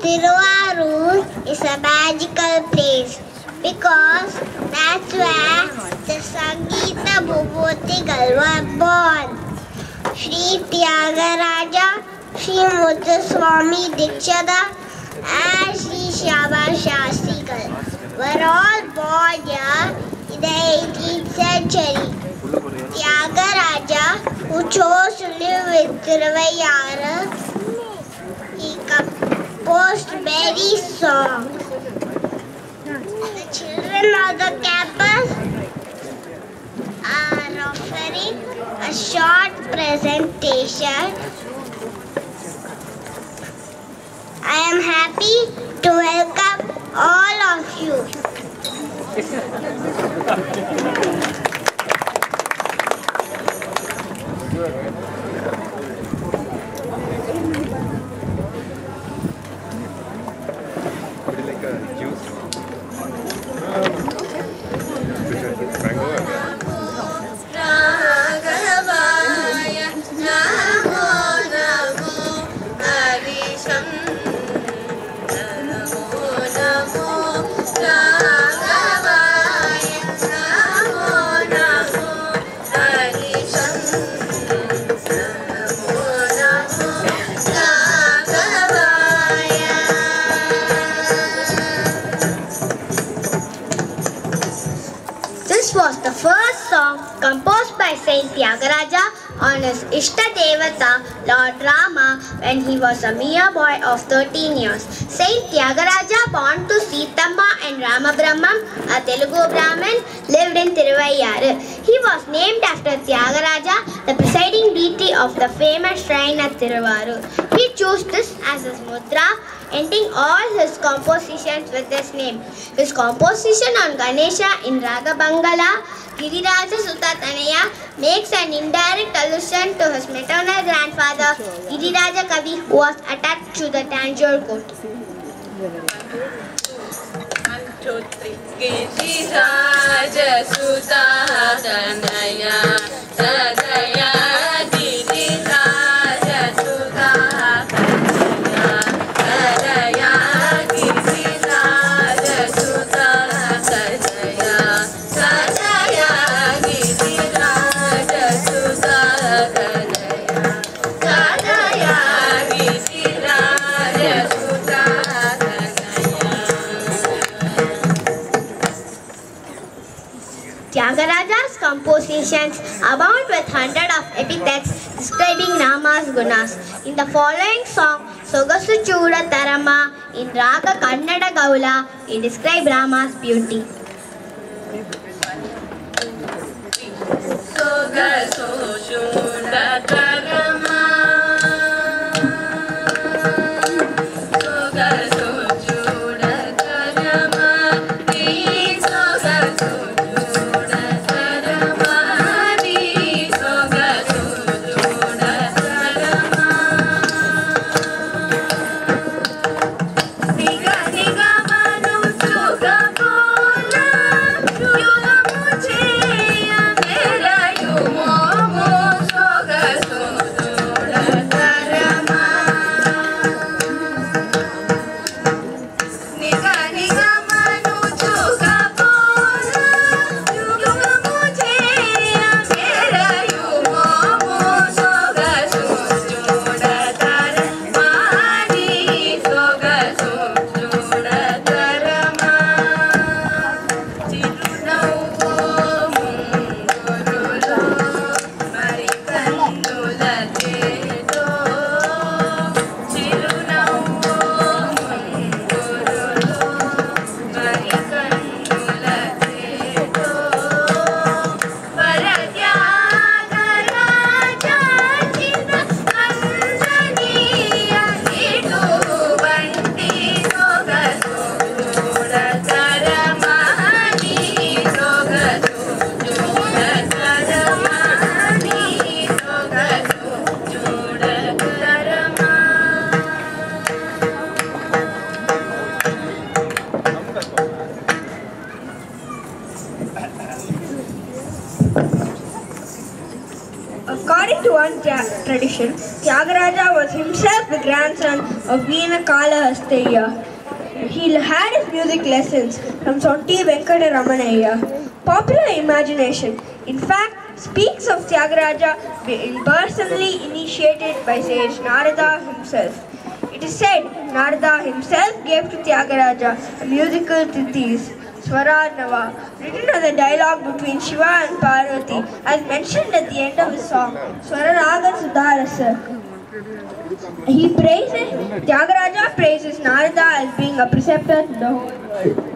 Tiruvarur is a magical place because that's where the Sangeeta Bhubutigal were born. Sri Tyagaraja, Sri Muthuswami Dikshita and Sri Shyama Shastrigal were all born here in the 18th century. Tyagaraja, who chose to live with Tiruvayyaru, he composed many songs. The children of the campus are offering a short presentation. I am happy to welcome all of you. Composed by Saint Tyagaraja on his Ishta Devata, Lord Rama, when he was a mere boy of 13 years. Saint Tyagaraja, born to Sithamma and Ramabrahmam, a Telugu Brahmin, lived in Tiruvayyaru. He was named after Tyagaraja, the presiding deity of the famous shrine at Tiruvarur. He chose this as his mudra, ending all his compositions with this name. His composition on Ganesha in Raga Bangala, Giriraja Sutatanaya, makes an indirect allusion to his maternal grandfather, Giriraja Kavi, who was attached to the Tanjore court. Giriraja Sutatanaya, Sadaya, Giriraja Sutatanaya, Sadaya, Giriraja Sutatanaya, Sadaya, Giriraja Sutatanaya, Sadaya, Giriraja Sutatanaya. Tyagaraja's compositions abound with hundreds of epithets describing Rama's gunas. In the following song, Sogasu Chuda Tarama, in Raga Kannada Gaula, he described Rama's beauty. Sogasu Chuda Tarama, Sogasu Chuda Tarama, Sogasu According to one tradition, Tyagaraja was himself the grandson of Veena Kalahasteya. He had his music lessons from Sonti Venkataramanayya. Popular imagination, in fact, speaks of Tyagaraja being personally initiated by sage Narada himself. It is said Narada himself gave to Tyagaraja a musical treatise, Swaranava, written as a dialogue between Shiva and Parvati, as mentioned at the end of the song, Swararaga Sudharasa. Tyagaraja praises Narada as being a preceptor to the whole world.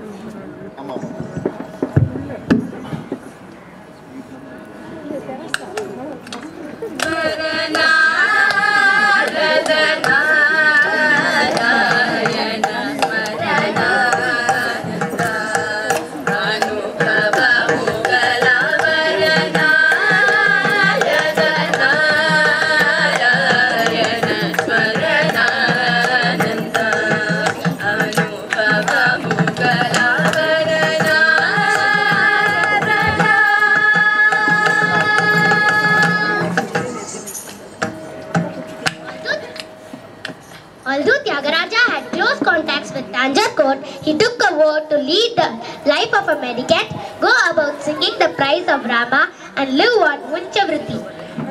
Although Tyagaraja had close contacts with Tanjore court, he took a vow to lead the life of a mendicant, go about singing the praise of Rama, and live on Munchavritti.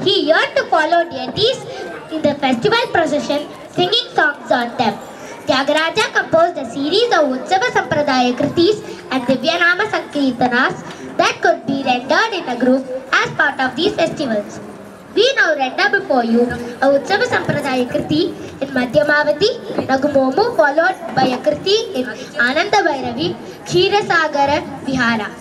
He yearned to follow deities in the festival procession, singing songs on them. Tyagaraja composed a series of Utsava Sampradaya Kritis and Divyanama Sankirtanas that could be rendered in a group as part of these festivals. We now render before you a Utsava Sampradaya Kriti in Madhyamavati, Nagumomu, followed by a Kriti in Ananda Bhairavi, Kshirasagara Vihara.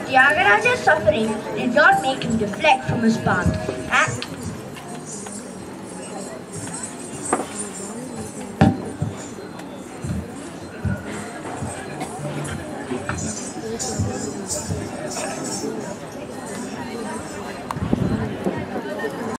Tyagaraja's suffering did not make him deflect from his path.